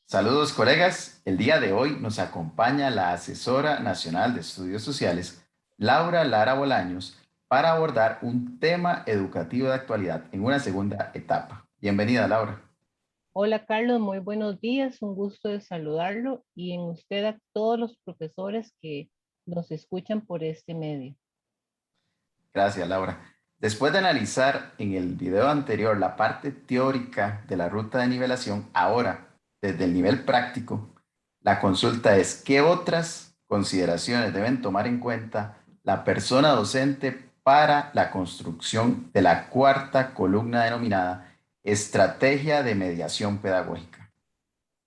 Saludos, colegas. El día de hoy nos acompaña la asesora nacional de estudios sociales, Laura Lara Bolaños, para abordar un tema educativo de actualidad en una segunda etapa. Bienvenida, Laura. Hola Carlos, muy buenos días, un gusto de saludarlo y en usted a todos los profesores que nos escuchan por este medio. Gracias, Laura. Después de analizar en el video anterior la parte teórica de la ruta de nivelación, ahora, desde el nivel práctico, la consulta es: ¿qué otras consideraciones deben tomar en cuenta la persona docente para la construcción de la cuarta columna denominada Estrategia de Mediación Pedagógica?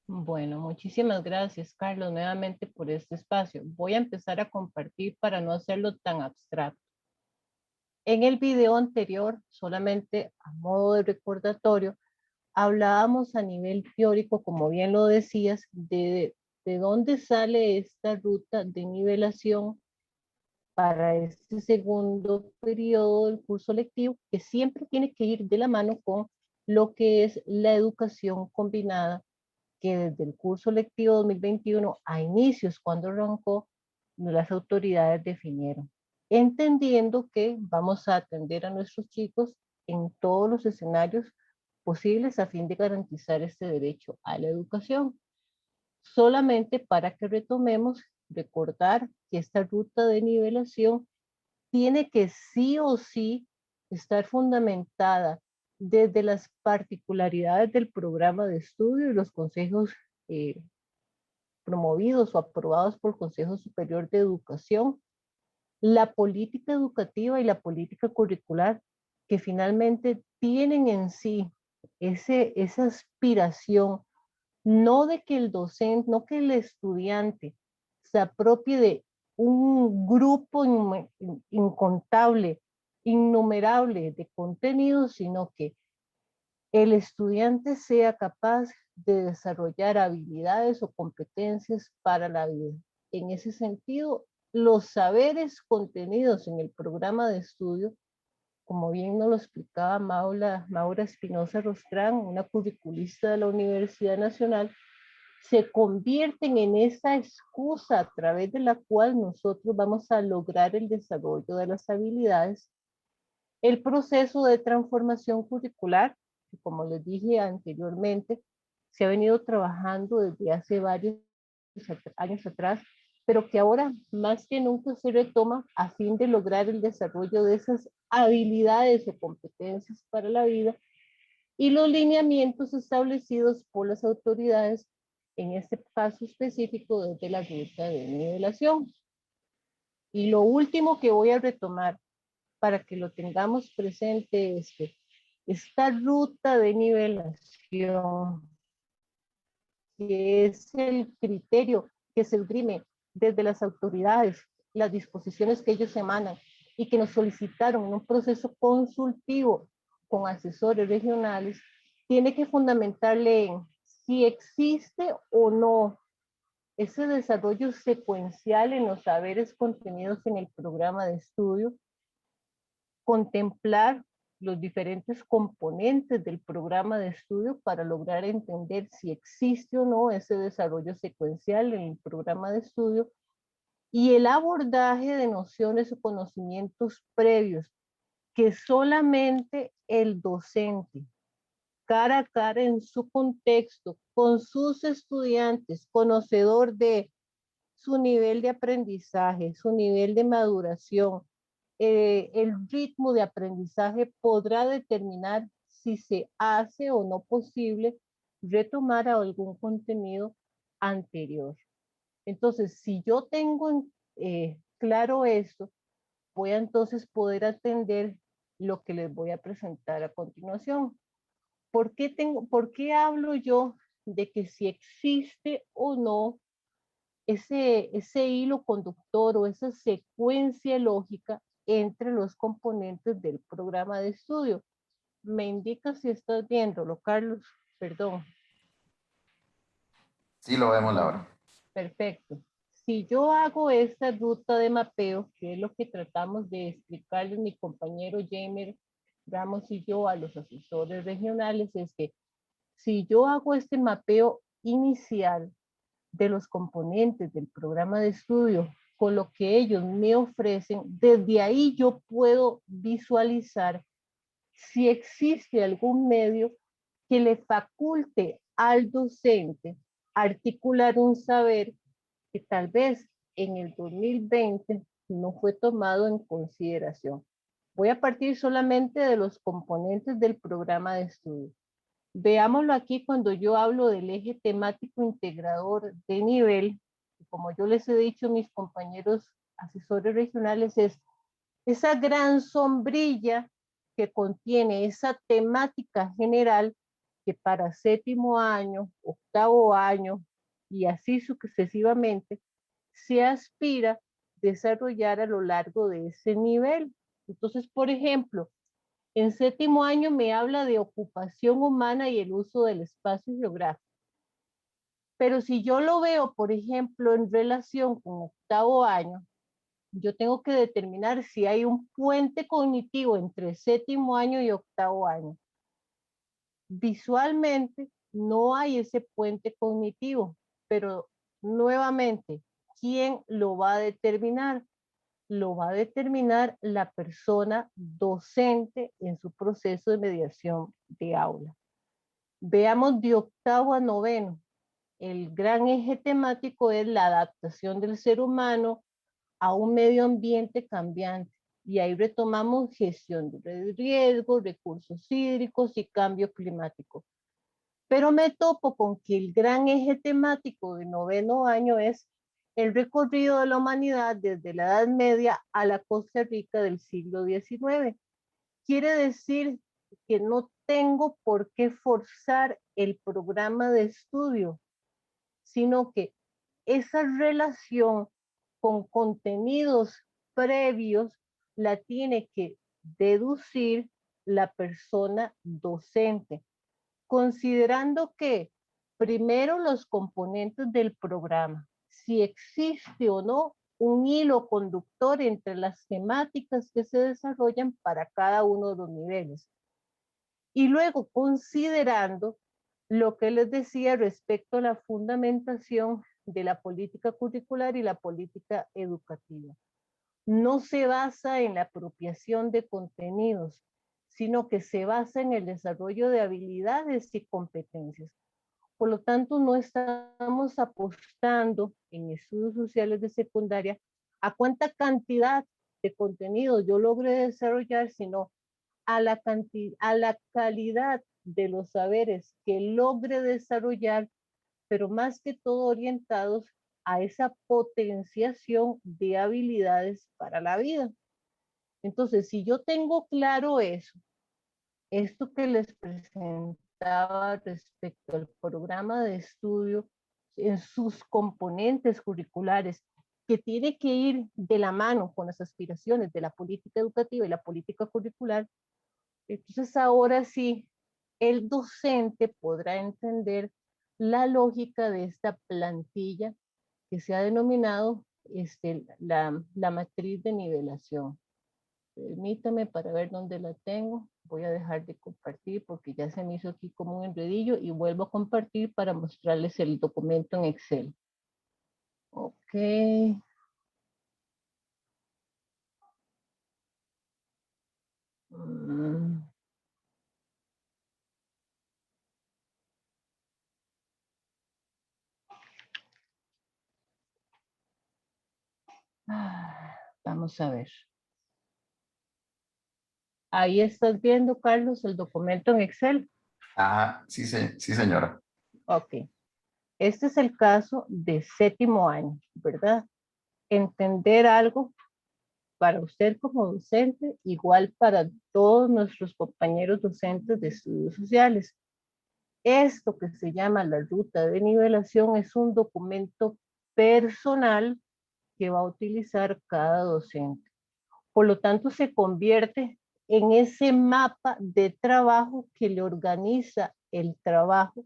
Bueno, muchísimas gracias Carlos nuevamente por este espacio. Voy a empezar a compartir para no hacerlo tan abstracto. En el video anterior, solamente a modo de recordatorio, hablábamos a nivel teórico, como bien lo decías, de dónde sale esta ruta de nivelación para este segundo periodo del curso lectivo, que siempre tiene que ir de la mano con lo que es la educación combinada, que desde el curso lectivo 2021 a inicios, cuando arrancó, las autoridades definieron, entendiendo que vamos a atender a nuestros chicos en todos los escenarios posibles a fin de garantizar este derecho a la educación. Solamente para que retomemos, recordar que esta ruta de nivelación tiene que sí o sí estar fundamentada desde las particularidades del programa de estudio y los consejos promovidos o aprobados por el Consejo Superior de Educación, la política educativa y la política curricular que finalmente tienen en sí esa aspiración, no de que el docente, no que el estudiante se apropie de un grupo incontable, innumerable de contenidos, sino que el estudiante sea capaz de desarrollar habilidades o competencias para la vida. En ese sentido, los saberes contenidos en el programa de estudio, como bien nos lo explicaba Maura Espinosa Rostrán, una curriculista de la Universidad Nacional, se convierten en esa excusa a través de la cual nosotros vamos a lograr el desarrollo de las habilidades. El proceso de transformación curricular, que como les dije anteriormente, se ha venido trabajando desde hace varios años atrás, pero que ahora más que nunca se retoma a fin de lograr el desarrollo de esas habilidades o competencias para la vida y los lineamientos establecidos por las autoridades, en este caso específico desde la ruta de nivelación. Y lo último que voy a retomar para que lo tengamos presente es que esta ruta de nivelación, que es el criterio que se esgrime desde las autoridades, las disposiciones que ellos emanan y que nos solicitaron en un proceso consultivo con asesores regionales, tiene que fundamentarle en si existe o no ese desarrollo secuencial en los saberes contenidos en el programa de estudio, contemplar los diferentes componentes del programa de estudio para lograr entender si existe o no ese desarrollo secuencial en el programa de estudio y el abordaje de nociones o conocimientos previos que solamente el docente, cara a cara en su contexto, con sus estudiantes, conocedor de su nivel de aprendizaje, su nivel de maduración, el ritmo de aprendizaje podrá determinar si se hace o no posible retomar algún contenido anterior. Entonces, si yo tengo claro esto, voy a entonces poder atender lo que les voy a presentar a continuación. ¿Por qué hablo yo de que si existe o no ese hilo conductor o esa secuencia lógica entre los componentes del programa de estudio? Me indica si estás viéndolo, Carlos. Perdón. Sí, lo vemos, Bueno, Laura. perfecto. Si yo hago esta ruta de mapeo, que es lo que tratamos de explicarle mi compañero Jamer Ramos y yo a los asesores regionales, es que si yo hago este mapeo inicial de los componentes del programa de estudio con lo que ellos me ofrecen, desde ahí yo puedo visualizar si existe algún medio que le faculte al docente articular un saber que tal vez en el 2020 no fue tomado en consideración. Voy a partir solamente de los componentes del programa de estudio. Veámoslo aquí cuando yo hablo del eje temático integrador de nivel, como yo les he dicho a mis compañeros asesores regionales, es esa gran sombrilla que contiene esa temática general que para séptimo año, octavo año y así sucesivamente se aspira a desarrollar a lo largo de ese nivel. Entonces, por ejemplo, en séptimo año me habla de ocupación humana y el uso del espacio geográfico. Pero si yo lo veo, por ejemplo, en relación con octavo año, yo tengo que determinar si hay un puente cognitivo entre séptimo año y octavo año. Visualmente no hay ese puente cognitivo, pero nuevamente, ¿quién lo va a determinar? Lo va a determinar la persona docente en su proceso de mediación de aula. Veamos de octavo a noveno. El gran eje temático es la adaptación del ser humano a un medio ambiente cambiante. Y ahí retomamos gestión de riesgos, recursos hídricos y cambio climático. Pero me topo con que el gran eje temático de noveno año es el recorrido de la humanidad desde la Edad Media a la Costa Rica del siglo XIX. Quiere decir que no tengo por qué forzar el programa de estudio, sino que esa relación con contenidos previos la tiene que deducir la persona docente, considerando que primero los componentes del programa, si existe o no un hilo conductor entre las temáticas que se desarrollan para cada uno de los niveles. Y luego considerando lo que les decía respecto a la fundamentación de la política curricular y la política educativa. No se basa en la apropiación de contenidos, sino que se basa en el desarrollo de habilidades y competencias. Por lo tanto, no estamos apostando en estudios sociales de secundaria a cuánta cantidad de contenido yo logre desarrollar, sino a la calidad de los saberes que logre desarrollar, pero más que todo orientados a esa potenciación de habilidades para la vida. Entonces, si yo tengo claro eso, esto que les presentaba respecto al programa de estudio en sus componentes curriculares, que tiene que ir de la mano con las aspiraciones de la política educativa y la política curricular, entonces ahora sí, el docente podrá entender la lógica de esta plantilla que se ha denominado la matriz de nivelación. Permítame para ver dónde la tengo. Voy a dejar de compartir porque ya se me hizo aquí como un enredillo y vuelvo a compartir para mostrarles el documento en Excel. Ok. Vamos a ver. Ahí estás viendo, Carlos, el documento en Excel. Ah, sí, sí, señora. Ok. Este es el caso de séptimo año, ¿verdad? Entender algo para usted como docente, igual para todos nuestros compañeros docentes de estudios sociales. Esto que se llama la ruta de nivelación es un documento personal que va a utilizar cada docente. Por lo tanto, se convierte en ese mapa de trabajo que le organiza el trabajo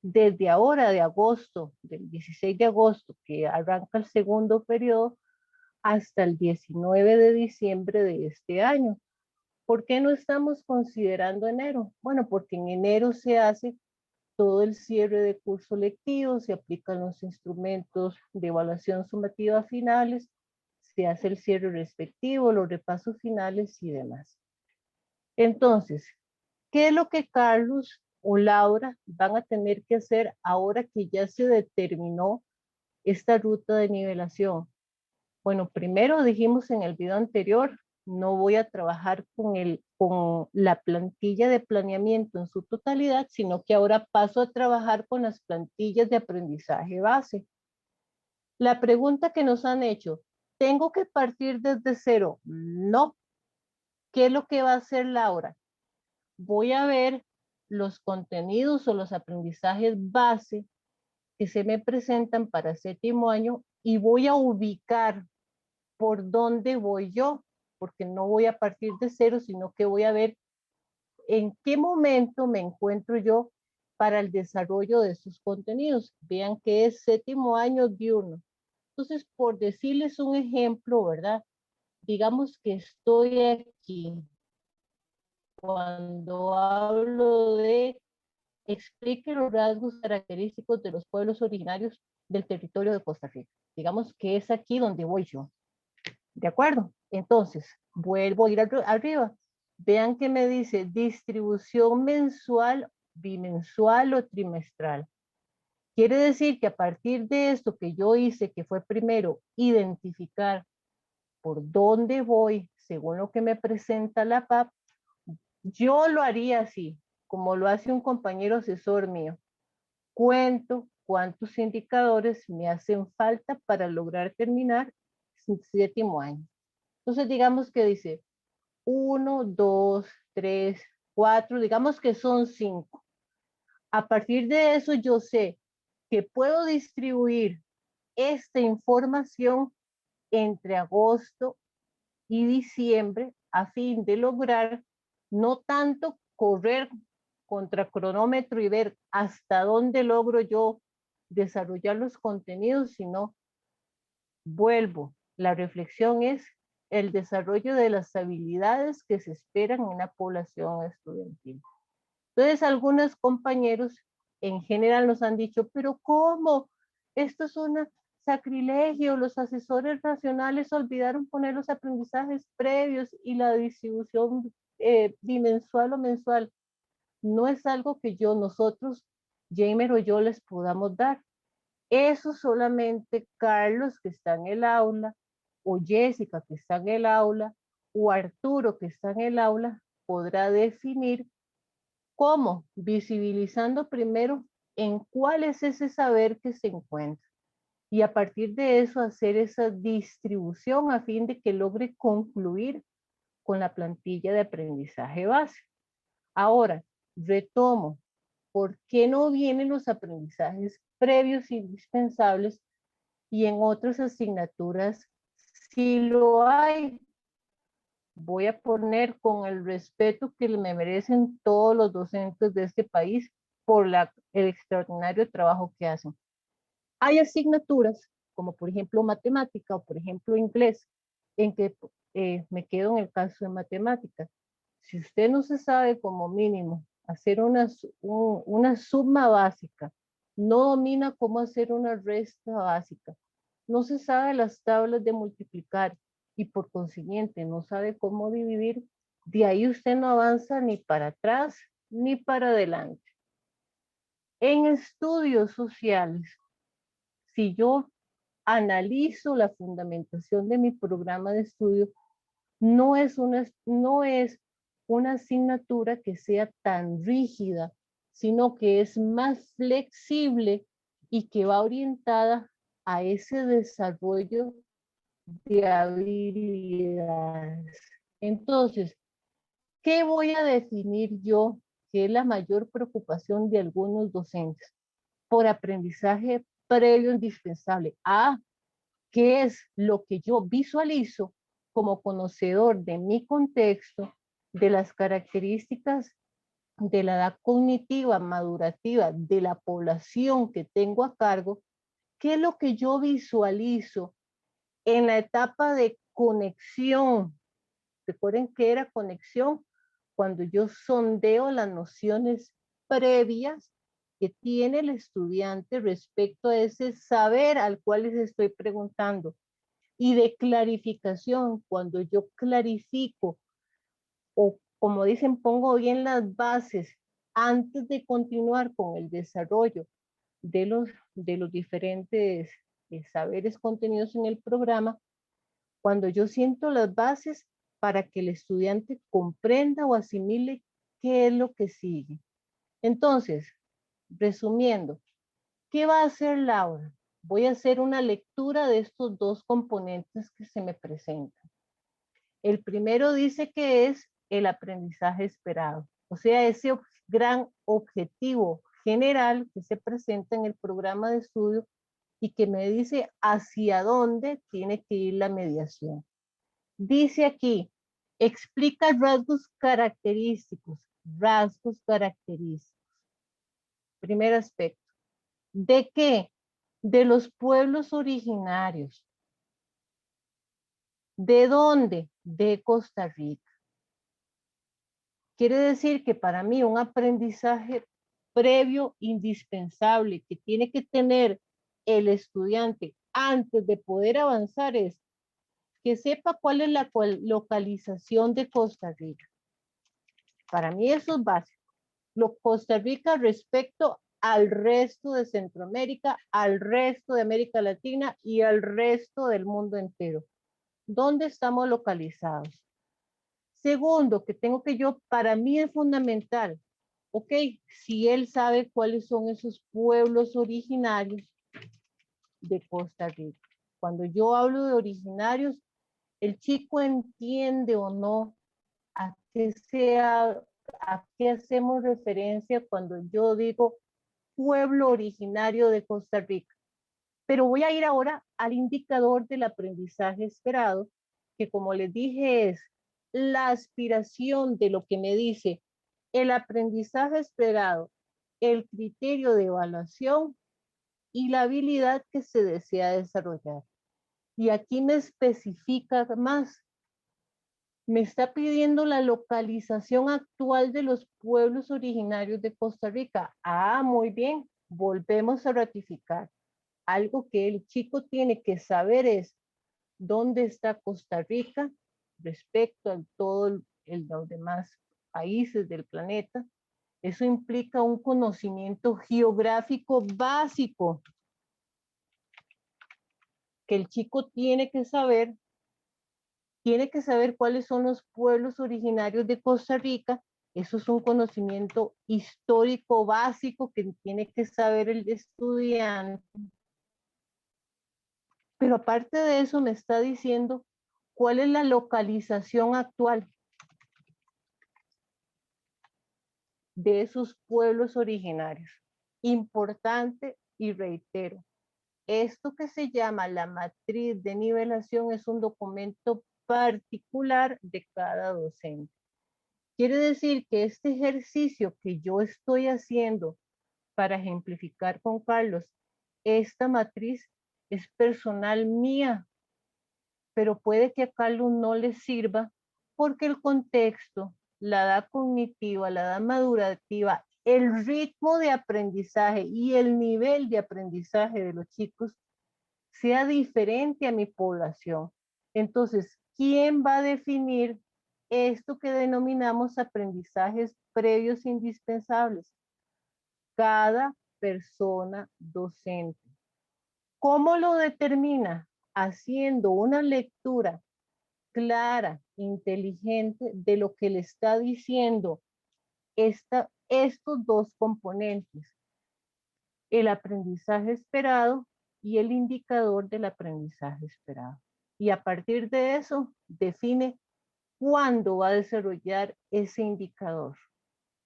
desde ahora de agosto, del 16 de agosto, que arranca el segundo periodo, hasta el 19 de diciembre de este año. ¿Por qué no estamos considerando enero? Bueno, porque en enero se hace todo el cierre de curso lectivo, se aplican los instrumentos de evaluación sumativa finales, se hace el cierre respectivo, los repasos finales y demás. Entonces, ¿qué es lo que Carlos o Laura van a tener que hacer ahora que ya se determinó esta ruta de nivelación? Bueno, primero dijimos en el video anterior, no voy a trabajar con la plantilla de planeamiento en su totalidad, sino que ahora paso a trabajar con las plantillas de aprendizaje base. La pregunta que nos han hecho, ¿tengo que partir desde cero? No. ¿Qué es lo que va a hacer Laura? Voy a ver los contenidos o los aprendizajes base que se me presentan para séptimo año y voy a ubicar por dónde voy yo, porque no voy a partir de cero, sino que voy a ver en qué momento me encuentro yo para el desarrollo de esos contenidos. Vean que es séptimo año diurno. Entonces, por decirles un ejemplo, ¿verdad? Digamos que estoy aquí. Cuando hablo de explique los rasgos característicos de los pueblos originarios del territorio de Costa Rica. Digamos que es aquí donde voy yo. ¿De acuerdo? Entonces, vuelvo a ir arriba. Vean que me dice distribución mensual, bimensual o trimestral. Quiere decir que a partir de esto que yo hice, que fue primero identificar por dónde voy según lo que me presenta la PAP, yo lo haría así, como lo hace un compañero asesor mío. Cuento cuántos indicadores me hacen falta para lograr terminar el séptimo año. Entonces, digamos que dice 1, 2, 3, 4, digamos que son 5. A partir de eso, yo sé que puedo distribuir esta información entre agosto y diciembre a fin de lograr no tanto correr contra cronómetro y ver hasta dónde logro yo desarrollar los contenidos, sino vuelvo. La reflexión es el desarrollo de las habilidades que se esperan en la población estudiantil. Entonces, algunos compañeros en general nos han dicho, pero ¿cómo? Esto es un sacrilegio. Los asesores nacionales olvidaron poner los aprendizajes previos y la distribución bimensual o mensual. No es algo que nosotros, Jamer o yo, les podamos dar. Eso solamente Carlos, que está en el aula, o Jessica, que está en el aula, o Arturo, que está en el aula, podrá definir cómo, visibilizando primero en cuál es ese saber que se encuentra. Y a partir de eso hacer esa distribución a fin de que logre concluir con la plantilla de aprendizaje base. Ahora, retomo, ¿por qué no vienen los aprendizajes previos indispensables y en otras asignaturas sí lo hay? Voy a poner con el respeto que me merecen todos los docentes de este país por el extraordinario trabajo que hacen. Hay asignaturas, como por ejemplo matemática o por ejemplo inglés, en que me quedo en el caso de matemática. Si usted no se sabe como mínimo hacer una suma básica, no domina cómo hacer una resta básica, no se sabe las tablas de multiplicar y por consiguiente no sabe cómo dividir, de ahí usted no avanza ni para atrás ni para adelante. En estudios sociales, si yo analizo la fundamentación de mi programa de estudio, no es una asignatura que sea tan rígida, sino que es más flexible y que va orientada a ese desarrollo de habilidades. Entonces, ¿qué voy a definir yo que es la mayor preocupación de algunos docentes? Por aprendizaje previo indispensable. ¿Qué es lo que yo visualizo como conocedor de mi contexto, de las características de la edad cognitiva, madurativa de la población que tengo a cargo? ¿Qué es lo que yo visualizo en la etapa de conexión? Recuerden que era conexión cuando yo sondeo las nociones previas que tiene el estudiante respecto a ese saber al cual les estoy preguntando. Y de clarificación, cuando yo clarifico o como dicen, pongo bien las bases antes de continuar con el desarrollo de los diferentes saberes contenidos en el programa, cuando yo siento las bases para que el estudiante comprenda o asimile qué es lo que sigue. Entonces, resumiendo, ¿qué va a hacer Laura? Voy a hacer una lectura de estos dos componentes que se me presentan. El primero dice que es el aprendizaje esperado, o sea, ese gran objetivo general que se presenta en el programa de estudio y que me dice hacia dónde tiene que ir la mediación. Dice aquí, explica rasgos característicos, rasgos característicos. Primer aspecto. ¿De qué? De los pueblos originarios. ¿De dónde? De Costa Rica. Quiere decir que para mí un aprendizaje previo indispensable que tiene que tener el estudiante antes de poder avanzar es que sepa cuál es la localización de Costa Rica. Para mí eso es básico. Costa Rica respecto al resto de Centroamérica, al resto de América Latina y al resto del mundo entero. ¿Dónde estamos localizados? Segundo, que tengo que yo, para mí es fundamental, ok, si él sabe cuáles son esos pueblos originarios de Costa Rica. Cuando yo hablo de originarios, el chico entiende o no a qué hacemos referencia cuando yo digo pueblo originario de Costa Rica. Pero voy a ir ahora al indicador del aprendizaje esperado, que como les dije es la aspiración de lo que me dice el aprendizaje esperado, el criterio de evaluación y la habilidad que se desea desarrollar. Y aquí me especifica más. Me está pidiendo la localización actual de los pueblos originarios de Costa Rica. Ah, muy bien. Volvemos a ratificar. Algo que el chico tiene que saber es dónde está Costa Rica respecto a todos los demás países del planeta. Eso implica un conocimiento geográfico básico que el chico tiene que saber cuáles son los pueblos originarios de Costa Rica. Eso es un conocimiento histórico básico que tiene que saber el estudiante. Pero aparte de eso me está diciendo cuál es la localización actual de esos pueblos originarios. Importante y reitero, esto que se llama la matriz de nivelación es un documento particular de cada docente. Quiere decir que este ejercicio que yo estoy haciendo para ejemplificar con Carlos, esta matriz es personal mía, pero puede que a Carlos no le sirva porque el contexto, la edad cognitiva, la edad madurativa, el ritmo de aprendizaje y el nivel de aprendizaje de los chicos sea diferente a mi población. Entonces, ¿quién va a definir esto que denominamos aprendizajes previos indispensables? Cada persona docente. ¿Cómo lo determina? Haciendo una lectura clara, inteligente de lo que le está diciendo estos dos componentes, el aprendizaje esperado y el indicador del aprendizaje esperado. Y a partir de eso, define cuándo va a desarrollar ese indicador.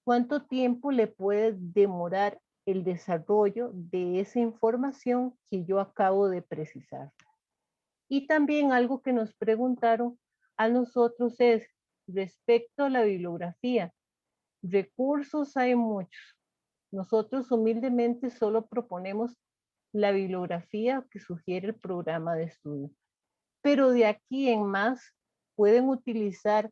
¿Cuánto tiempo le puede demorar el desarrollo de esa información que yo acabo de precisar? Y también algo que nos preguntaron a nosotros es respecto a la bibliografía. Recursos hay muchos. Nosotros humildemente solo proponemos la bibliografía que sugiere el programa de estudio. Pero de aquí en más pueden utilizar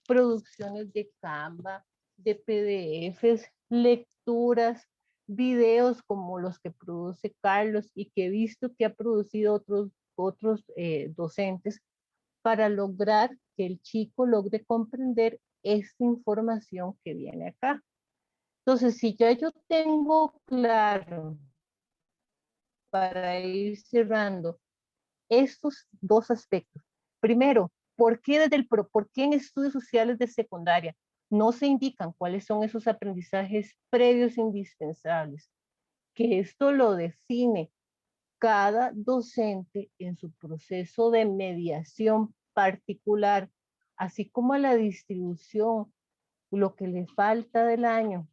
producciones de Canva, de PDFs, lecturas, videos como los que produce Carlos y que he visto que ha producido otros docentes para lograr que el chico logre comprender esta información que viene acá. Entonces, si ya yo tengo claro, para ir cerrando, estos dos aspectos. Primero, ¿por qué en estudios sociales de secundaria no se indican cuáles son esos aprendizajes previos indispensables? Que esto lo define cada docente en su proceso de mediación particular, así como la distribución, lo que le falta del año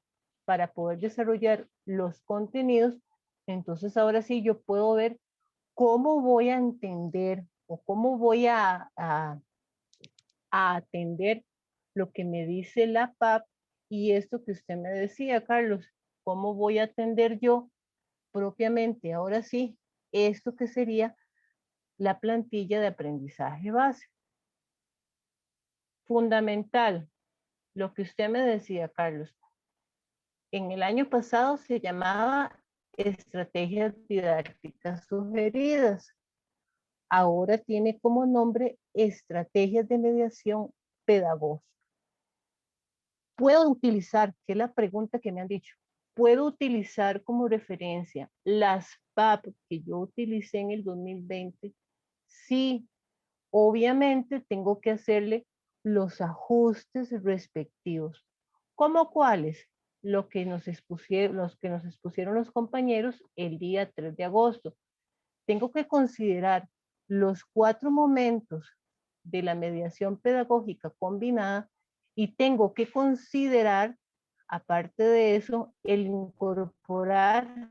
para poder desarrollar los contenidos. Entonces ahora sí yo puedo ver cómo voy a entender o cómo voy a atender lo que me dice la PAP y esto que usted me decía, Carlos, cómo voy a atender yo propiamente, ahora sí, esto que sería la plantilla de aprendizaje base. Fundamental, lo que usted me decía, Carlos, en el año pasado se llamaba estrategias didácticas sugeridas. Ahora tiene como nombre estrategias de mediación pedagógica. Puedo utilizar, que es la pregunta que me han dicho, puedo utilizar como referencia las PAP que yo utilicé en el 2020. Sí, obviamente tengo que hacerle los ajustes respectivos. ¿Cómo cuáles? Los que nos expusieron los compañeros el día 3 de agosto. Tengo que considerar los 4 momentos de la mediación pedagógica combinada y tengo que considerar, aparte de eso, el incorporar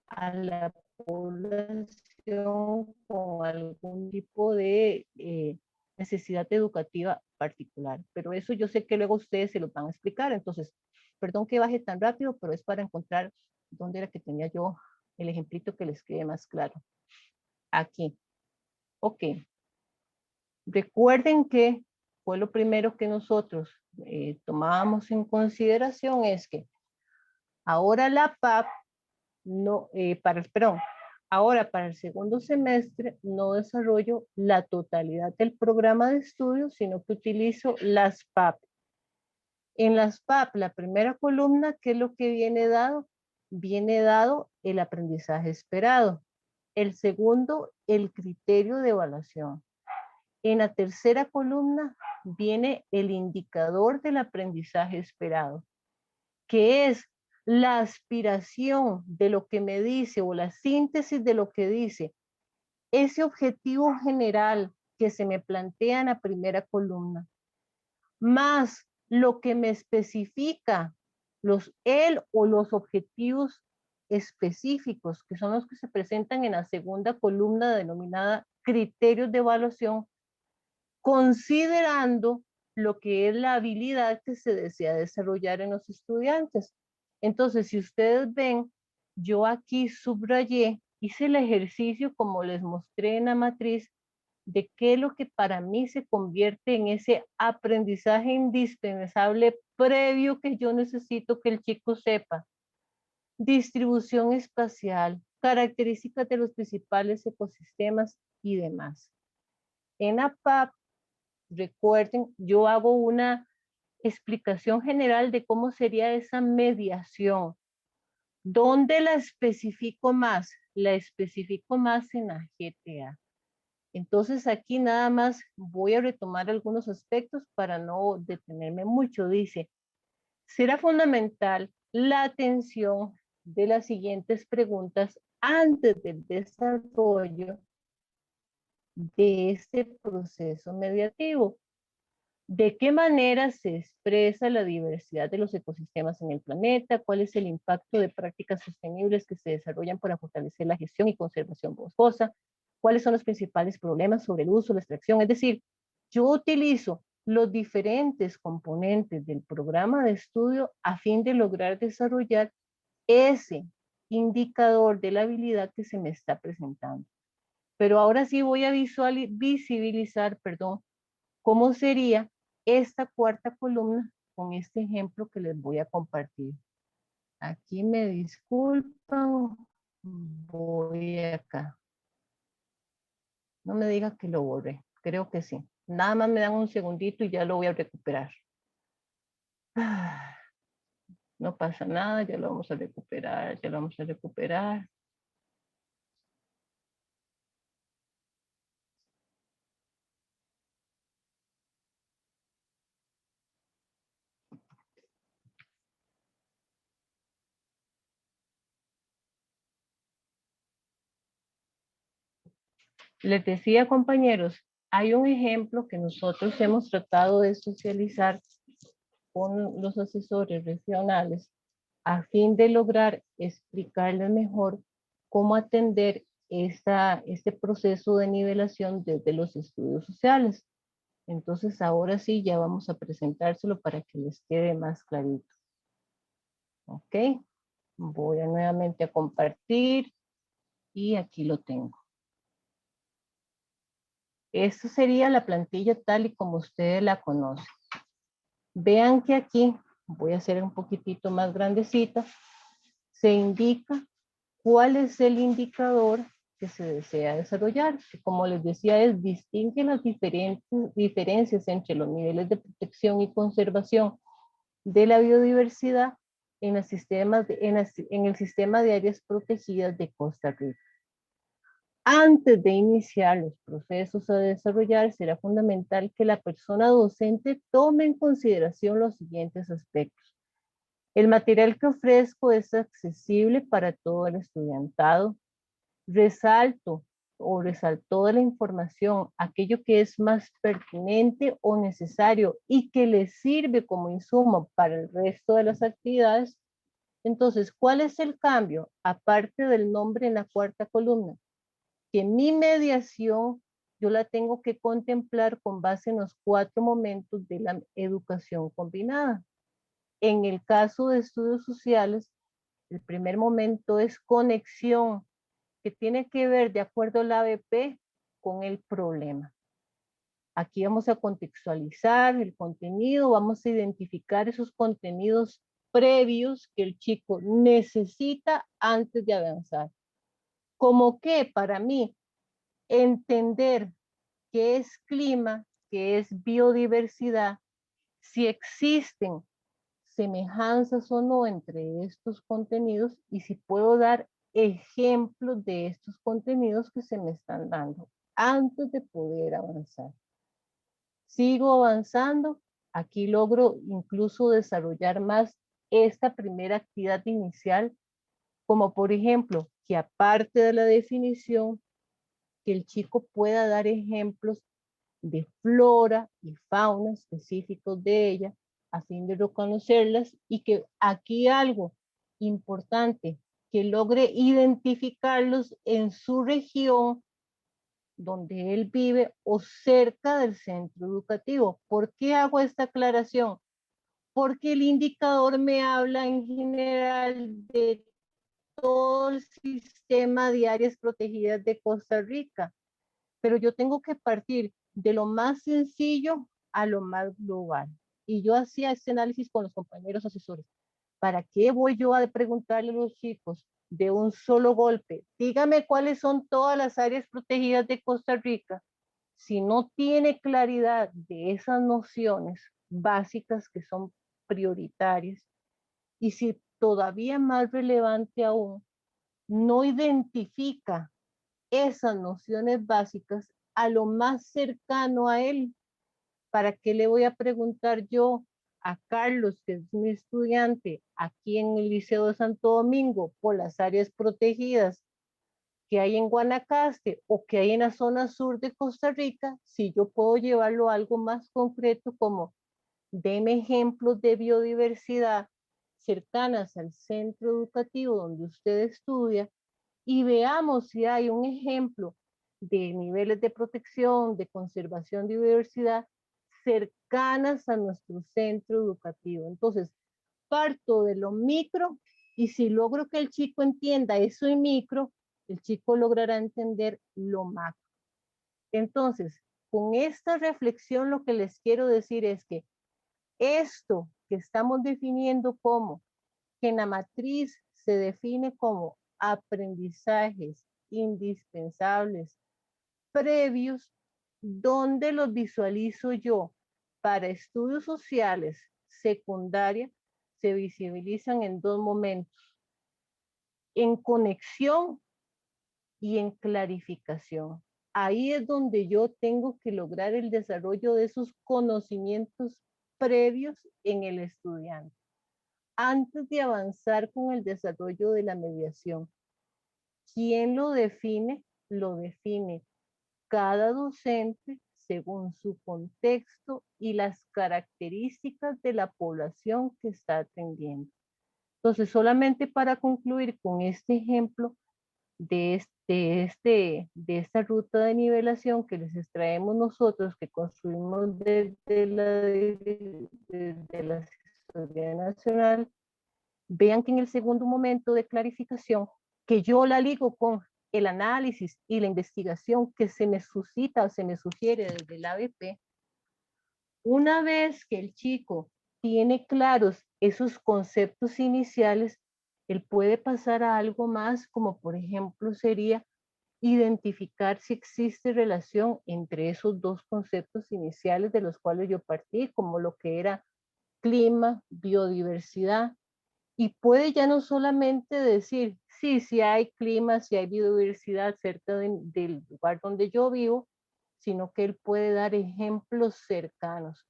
a la población con algún tipo de necesidad educativa particular. Pero eso yo sé que luego ustedes se lo van a explicar. Entonces, perdón que baje tan rápido, pero es para encontrar dónde era que tenía yo el ejemplito que les quede más claro. Aquí. Ok. Recuerden que fue lo primero que nosotros tomábamos en consideración es que ahora la PAP no, perdón, ahora para el segundo semestre no desarrollo la totalidad del programa de estudio, sino que utilizo las PAP. En las PAP, la primera columna, ¿qué es lo que viene dado? Viene dado el aprendizaje esperado. El segundo, el criterio de evaluación. En la tercera columna viene el indicador del aprendizaje esperado, que es la aspiración de lo que me dice o la síntesis de lo que dice ese objetivo general que se me plantea en la primera columna, más lo que me especifica él o los objetivos específicos, que son los que se presentan en la segunda columna denominada criterios de evaluación, considerando lo que es la habilidad que se desea desarrollar en los estudiantes. Entonces, si ustedes ven, yo aquí subrayé, hice el ejercicio como les mostré en la matriz, de qué es lo que para mí se convierte en ese aprendizaje indispensable previo que yo necesito que el chico sepa. Distribución espacial, características de los principales ecosistemas y demás. En APAP, recuerden, yo hago una explicación general de cómo sería esa mediación. ¿Dónde la especifico más? La especifico más en la GTA. Entonces aquí nada más voy a retomar algunos aspectos para no detenerme mucho. Dice, será fundamental la atención de las siguientes preguntas antes del desarrollo de este proceso mediativo. ¿De qué manera se expresa la diversidad de los ecosistemas en el planeta? ¿Cuál es el impacto de prácticas sostenibles que se desarrollan para fortalecer la gestión y conservación boscosa? ¿Cuáles son los principales problemas sobre el uso, la extracción? Es decir, yo utilizo los diferentes componentes del programa de estudio a fin de lograr desarrollar ese indicador de la habilidad que se me está presentando. Pero ahora sí voy a visibilizar, perdón, cómo sería esta cuarta columna con este ejemplo que les voy a compartir. Aquí me disculpan. Voy acá. No me diga que lo borré. Creo que sí. Nada más me dan un segundito y ya lo voy a recuperar. No pasa nada, ya lo vamos a recuperar, ya lo vamos a recuperar. Les decía, compañeros, hay un ejemplo que nosotros hemos tratado de socializar con los asesores regionales a fin de lograr explicarles mejor cómo atender este proceso de nivelación desde los estudios sociales. Entonces, ahora sí, ya vamos a presentárselo para que les quede más clarito. Ok, voy a nuevamente a compartir y aquí lo tengo. Esta sería la plantilla tal y como ustedes la conocen. Vean que aquí, voy a hacer un poquitito más grandecita, se indica cuál es el indicador que se desea desarrollar, que como les decía distingue las diferencias entre los niveles de protección y conservación de la biodiversidad en el sistema de áreas protegidas de Costa Rica. Antes de iniciar los procesos a desarrollar, será fundamental que la persona docente tome en consideración los siguientes aspectos. El material que ofrezco es accesible para todo el estudiantado. Resalto o resaltó de la información aquello que es más pertinente o necesario y que le sirve como insumo para el resto de las actividades. Entonces, ¿cuál es el cambio? Aparte del nombre en la cuarta columna, que mi mediación yo la tengo que contemplar con base en los 4 momentos de la educación combinada. En el caso de estudios sociales, el primer momento es conexión, que tiene que ver, de acuerdo a la ABP, con el problema. Aquí vamos a contextualizar el contenido, vamos a identificar esos contenidos previos que el chico necesita antes de avanzar. Como que para mí, entender qué es clima, qué es biodiversidad, si existen semejanzas o no entre estos contenidos y si puedo dar ejemplos de estos contenidos que se me están dando antes de poder avanzar. Sigo avanzando, aquí logro incluso desarrollar más esta primera actividad inicial, como por ejemplo, que aparte de la definición, que el chico pueda dar ejemplos de flora y fauna específicos de ella, a fin de reconocerlas, y que aquí algo importante, que logre identificarlos en su región donde él vive o cerca del centro educativo. ¿Por qué hago esta aclaración? Porque el indicador me habla en general de todo el sistema de áreas protegidas de Costa Rica, pero yo tengo que partir de lo más sencillo a lo más global. Y yo hacía este análisis con los compañeros asesores. ¿Para qué voy yo a preguntarle a los chicos de un solo golpe? Dígame cuáles son todas las áreas protegidas de Costa Rica. Si no tiene claridad de esas nociones básicas que son prioritarias, y si todavía más relevante aún, no identifica esas nociones básicas a lo más cercano a él. ¿Para qué le voy a preguntar yo a Carlos, que es mi estudiante aquí en el Liceo de Santo Domingo, por las áreas protegidas que hay en Guanacaste o que hay en la zona sur de Costa Rica, si yo puedo llevarlo a algo más concreto como deme ejemplos de biodiversidad cercanas al centro educativo donde usted estudia y veamos si hay un ejemplo de niveles de protección, de conservación de biodiversidad cercanas a nuestro centro educativo. Entonces, parto de lo micro y si logro que el chico entienda eso en micro, el chico logrará entender lo macro. Entonces, con esta reflexión lo que les quiero decir es que esto que estamos definiendo como que en la matriz se define como aprendizajes indispensables previos, donde los visualizo yo para estudios sociales, secundaria, se visibilizan en dos momentos, en conexión y en clarificación. Ahí es donde yo tengo que lograr el desarrollo de esos conocimientos previos en el estudiante, antes de avanzar con el desarrollo de la mediación. ¿Quién lo define? Lo define cada docente según su contexto y las características de la población que está atendiendo. Entonces, solamente para concluir con este ejemplo de esta ruta de nivelación que les extraemos nosotros, que construimos desde la Asesoría Nacional, vean que en el segundo momento de clarificación, que yo la ligo con el análisis y la investigación que se me suscita o se me sugiere desde el ABP, una vez que el chico tiene claros esos conceptos iniciales, él puede pasar a algo más, como por ejemplo sería identificar si existe relación entre esos dos conceptos iniciales de los cuales yo partí, como lo que era clima, biodiversidad, y puede ya no solamente decir, sí, sí hay clima, sí hay biodiversidad cerca del lugar donde yo vivo, sino que él puede dar ejemplos cercanos.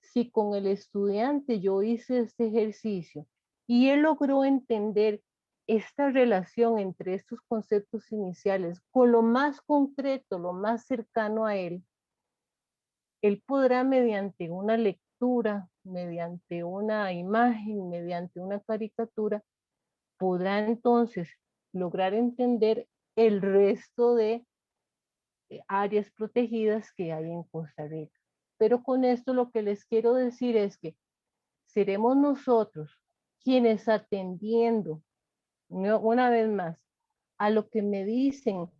Si con el estudiante yo hice este ejercicio y él logró entender esta relación entre estos conceptos iniciales con lo más concreto, lo más cercano a él podrá mediante una lectura, mediante una imagen, mediante una caricatura, podrá entonces lograr entender el resto de áreas protegidas que hay en Costa Rica. Pero con esto lo que les quiero decir es que seremos nosotros quienes atendiendo, una vez más, a lo que me dicen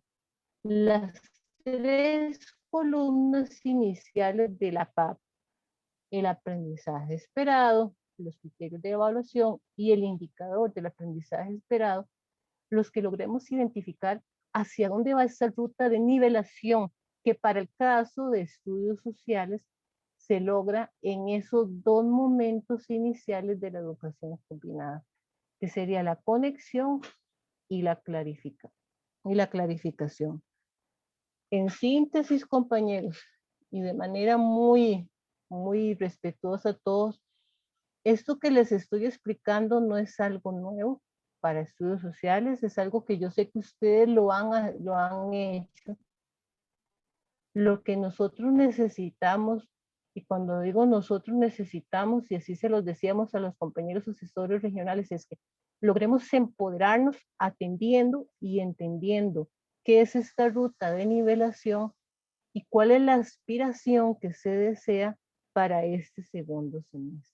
las tres columnas iniciales de la PAP, el aprendizaje esperado, los criterios de evaluación y el indicador del aprendizaje esperado, los que logremos identificar hacia dónde va esa ruta de nivelación que para el caso de estudios sociales se logra en esos dos momentos iniciales de la educación combinada, que sería la conexión y la clarificación. En síntesis, compañeros, y de manera muy respetuosa a todos, esto que les estoy explicando no es algo nuevo para estudios sociales, es algo que yo sé que ustedes lo han hecho. Lo que nosotros necesitamos, y cuando digo nosotros necesitamos, y así se los decíamos a los compañeros asesores regionales, es que logremos empoderarnos atendiendo y entendiendo qué es esta ruta de nivelación y cuál es la aspiración que se desea para este segundo semestre.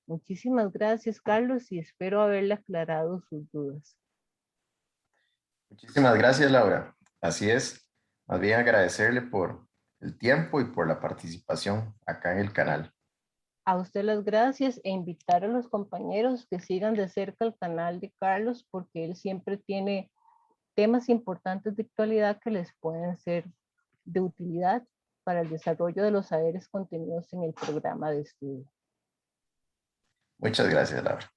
Muchísimas gracias, Carlos, y espero haberle aclarado sus dudas. Muchísimas gracias, Laura. Así es, más bien agradecerle por el tiempo y por la participación acá en el canal. A usted las gracias e invitar a los compañeros que sigan de cerca el canal de Carlos porque él siempre tiene temas importantes de actualidad que les pueden ser de utilidad para el desarrollo de los saberes contenidos en el programa de estudio. Muchas gracias, Laura.